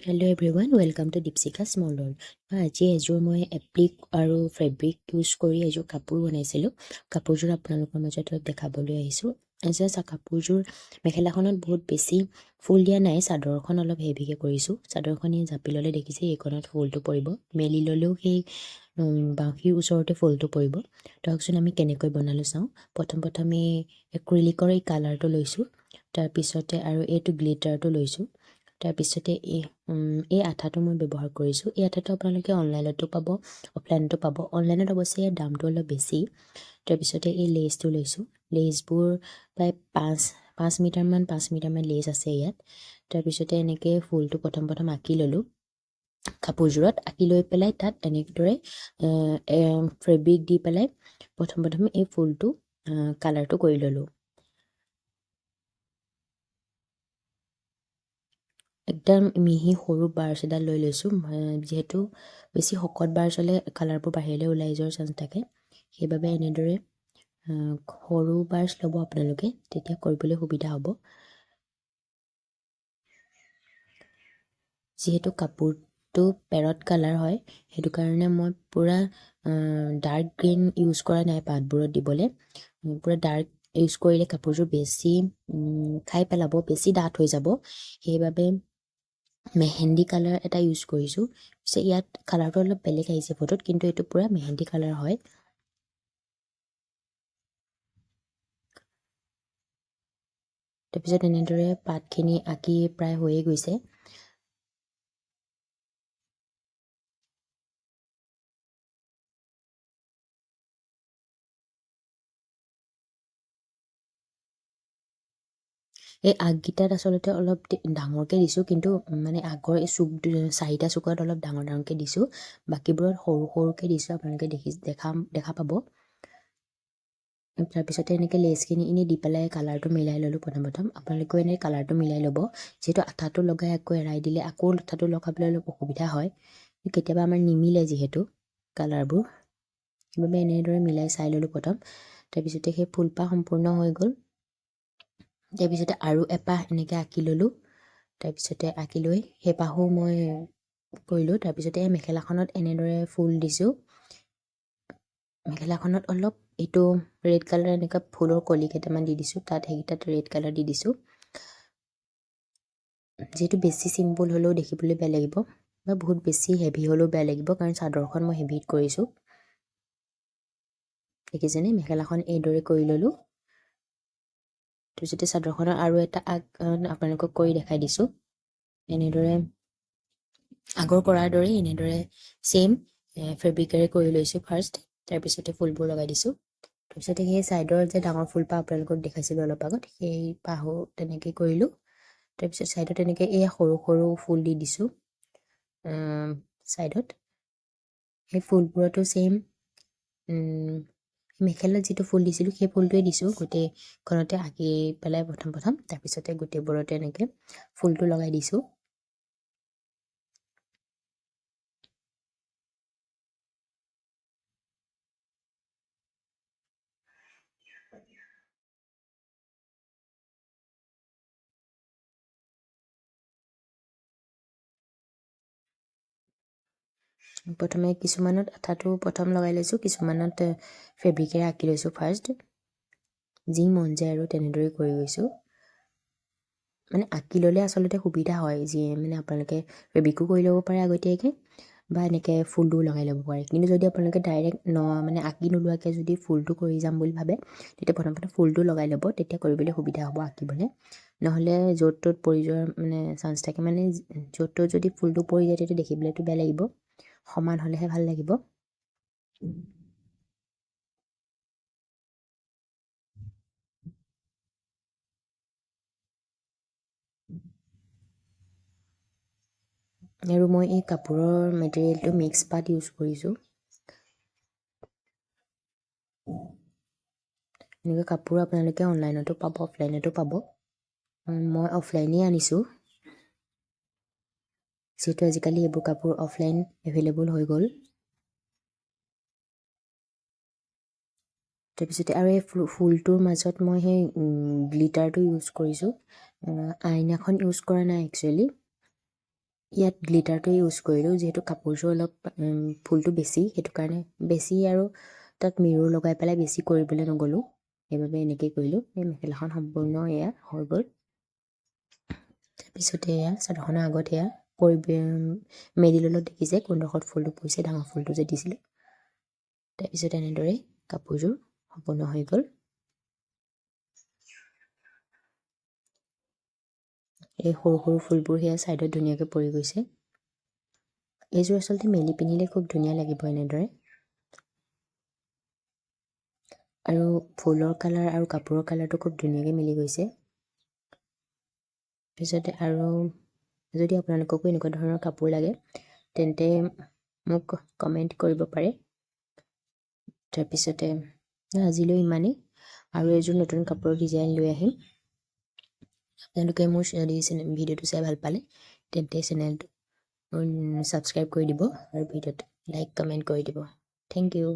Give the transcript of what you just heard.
Hello everyone, welcome to Deepsika Small World. আজি এযোৰ মই এপ্লিক আৰু ফেব্ৰিক ইউজ কৰি এযোৰ কাপোৰ বনাইছিলোঁ। কাপোৰযোৰ আপোনালোকৰ মাজত অলপ দেখাবলৈ আহিছোঁ। কাপোৰযোৰ মেখেলাখনত বহুত বেছি ফুল দিয়া নাই, চাদৰখন অলপ হেভিকৈ কৰিছোঁ। চাদৰখন এই জাপি ল'লে দেখিছে এইখনত ফুলটো পৰিব, মেলি ল'লেও সেই বাঁহীৰ ওচৰতে ফুলটো পৰিব। ধৰকচোন আমি কেনেকৈ বনালোঁ চাওঁ। প্ৰথমে এক্ৰিলিকৰ এই কালাৰটো লৈছোঁ, তাৰপিছতে আৰু এইটো গ্লিটাৰটো লৈছোঁ। তাৰপিছতে এই আঠাটো মই ব্যৱহাৰ কৰিছোঁ। এই আঠাটো আপোনালোকে অনলাইনতো পাব, অফলাইনতো পাব। অনলাইনত অৱশ্যে ইয়াৰ দামটো অলপ বেছি। তাৰপিছতে এই লেচটো লৈছোঁ। লেচবোৰ প্ৰায় 5 মিটাৰমান লেচ আছে ইয়াত। তাৰপিছতে এনেকৈ ফুলটো প্ৰথম আঁকি ল'লোঁ কাপোৰযোৰত। আঁকি লৈ পেলাই তাত এনেদৰে ফেব্ৰিক দি পেলাই প্ৰথম এই ফুলটো কালাৰটো কৰি ল'লোঁ। একদম মিহি সৰু বাৰ্ছ এডাল লৈ লৈছোঁ, যিহেতু বেছি শকত বাৰ্ছ হ'লে কালাৰবোৰ বাহিৰলৈ ওলাই যোৱাৰ চান্স থাকে। সেইবাবে এনেদৰে সৰু বাৰ্ছ ল'ব আপোনালোকে, তেতিয়া কৰিবলৈ সুবিধা হ'ব। যিহেতু কাপোৰটো পেৰট কালাৰ হয়, সেইটো কাৰণে মই পূৰা ডাৰ্ক গ্ৰীণ ইউজ কৰা নাই পাতবোৰত দিবলৈ। পূৰা ডাৰ্ক ইউজ কৰিলে কাপোৰযোৰ বেছি খাই পেলাব, বেছি ডাঠ হৈ যাব। সেইবাবে মেহেন্দি কালাৰ এটা ইউজ কৰিছোঁ। পিছে ইয়াত কালাৰটো অলপ বেলেগ আহিছে ফটোত, কিন্তু এইটো পূৰা মেহেন্দি কালাৰ হয়। তাৰপিছত এনেদৰে পাতখিনি আঁকি প্ৰায় হৈয়ে গৈছে। এই আগকেইটাত আচলতে অলপ ডাঙৰকৈ দিছোঁ, কিন্তু মানে আগৰ এই চাৰিটা চুকত অলপ ডাঙৰকৈ দিছোঁ, বাকীবোৰত সৰুকৈ দিছোঁ। আপোনালোকে দেখা পাব। তাৰপিছতে এনেকৈ লেচখিনি এনেই দি পেলাই কালাৰটো মিলাই ল'লোঁ প্ৰথম। আপোনালোকেও এনেই কালাৰটো মিলাই ল'ব। যিহেতু আঠাটো লগাই আকৌ এৰাই দিলে আকৌ আঠাটো লগাবলৈ অলপ অসুবিধা হয়, কেতিয়াবা আমাৰ নিমিলে যিহেতু কালাৰবোৰ। সেইবাবে এনেদৰে মিলাই চাই ল'লোঁ প্ৰথম। তাৰপিছতে সেই ফুলপাহ সম্পূৰ্ণ হৈ গ'ল। তাৰপিছতে আৰু এপাহ এনেকৈ আঁকি ল'লোঁ। তাৰপিছতে আঁকি লৈ সেই পাহো মই কৰিলোঁ। তাৰপিছতে এই মেখেলাখনত এনেদৰে ফুল দিছোঁ। মেখেলাখনত অলপ এইটো ৰেড কালাৰ এনেকুৱা ফুলৰ কলি কেইটামান দি দিছোঁ, তাত সেইকেইটাত ৰেড কালাৰ দি দিছোঁ। যিহেতু বেছি চিম্পুল হ'লেও দেখিবলৈ বেয়া লাগিব, বা বহুত বেছি হেভি হ'লেও বেয়া লাগিব, কাৰণ চাদৰখন মই হেভিত কৰিছোঁ। দেখিছেনে, মেখেলাখন এইদৰে কৰি ল'লোঁ। তাৰপিছতে চাদৰখনৰ আৰু এটা আপোনালোকক কৰি দেখাই দিছোঁ। এনেদৰে আগৰ কৰাৰ দৰেই এনেদৰে ছেইম ফেব্ৰিকেৰে কৰি লৈছোঁ ফাৰ্ষ্ট। তাৰপিছতে ফুলবোৰ লগাই দিছোঁ। তাৰপিছতে সেই ছাইডৰ যে ডাঙৰ ফুলপাহ আপোনালোকক দেখাইছিলোঁ অলপ আগত, সেই পাহো তেনেকৈ কৰিলোঁ। তাৰপিছত ছাইডত এনেকৈ এই সৰু ফুল দি দিছোঁ ছাইডত। সেই ফুলবোৰতো ছেইম মেখেলাত যিটো ফুল দিছিলোঁ সেই ফুলটোৱে দিছোঁ গোটেইখনতে আঁকি পেলাই প্ৰথম। তাৰপিছতে গোটেইবোৰতে এনেকৈ ফুলটো লগাই দিছোঁ। প্ৰথমে কিছুমানত আঠাটো প্ৰথম লগাই লৈছোঁ, কিছুমানত ফেব্ৰিকেৰে আঁকি লৈছোঁ ফাৰ্ষ্ট। যি মন যায় আৰু তেনেদৰে কৰি গৈছোঁ। মানে আঁকি ল'লে আচলতে সুবিধা হয়, যি মানে আপোনালোকে ফেব্ৰিকো কৰি ল'ব পাৰে আগতীয়াকৈ, বা এনেকৈ ফুলটোও লগাই ল'ব পাৰে। কিন্তু যদি আপোনালোকে ডাইৰেক্ট মানে আঁকি নোলোৱাকৈ যদি ফুলটো কৰি যাম বুলি ভাবে, তেতিয়া প্ৰথম ফুলটো লগাই ল'ব, তেতিয়া কৰিবলৈ সুবিধা হ'ব আঁকিবলৈ। নহ'লে য'ত ত'ত পৰি যোৱাৰ মানে চান্স থাকে। মানে য'ত ত'ত যদি ফুলটো পৰি যায় তেতিয়া দেখিবলৈতো বেয়া লাগিব, সমান হ'লেহে ভাল লাগিব। আৰু মই এই কাপোৰৰ মেটেৰিয়েলটো মিক্স পাত ইউজ কৰিছোঁ। এনেকুৱা কাপোৰ আপোনালোকে অনলাইনতো পাব, অফলাইনতো পাব। মই অফলাইনেই আনিছোঁ, যিহেতু আজিকালি এইবোৰ কাপোৰ অফলাইন এভেইলেবল হৈ গ'ল। তাৰপিছতে আৰু এই ফুলটোৰ মাজত মই সেই গ্লিটাৰটো ইউজ কৰিছোঁ। আইনাখন ইউজ কৰা নাই একচুৱেলি। ইয়াত গ্লিটাৰটো ইউজ কৰিলোঁ যিহেতু কাপোৰযোৰ অলপ ফুলটো বেছি সেইটো কাৰণে বেছি আৰু তাত মিৰৰ লগাই পেলাই বেছি কৰিবলৈ নগ'লোঁ সেইবাবে এনেকৈ কৰিলোঁ এই মেখেলাখন সম্পূৰ্ণ এয়া হৈ গ'ল তাৰপিছতে এয়া চাদৰখনৰ আগত এয়া মেৰিলত দেখিছে কোনডোখৰত ফুলটো পৰিছে ডাঙৰ ফুলটো যে দিছিলোঁ তাৰপিছত এনেদৰে কাপোৰযোৰ সম্পূৰ্ণ হৈ গ'ল এই সৰু সৰু ফুলবোৰ সেয়া ছাইডত ধুনীয়াকৈ পৰি গৈছে এইযোৰ আচলতে মেলি পিন্ধিলে খুব ধুনীয়া লাগিব এনেদৰে আৰু ফুলৰ কালাৰ আৰু কাপোৰৰ কালাৰটো খুব ধুনীয়াকৈ মিলি গৈছে পিছতে আৰু যদি আপোনালোককো এনেকুৱা ধৰণৰ কাপোৰ লাগে তেন্তে মোক কমেণ্ট কৰিব পাৰে তাৰপিছতে আজিলৈ ইমানেই আৰু এযোৰ নতুন কাপোৰৰ ডিজাইন লৈ আহিম আপোনালোকে মোৰ যদি ভিডিঅ'টো চাই ভাল পালে তেন্তে চেনেলটো ছাবস্ক্ৰাইব কৰি দিব আৰু ভিডিঅ'টো লাইক কমেণ্ট কৰি দিব থেংক ইউ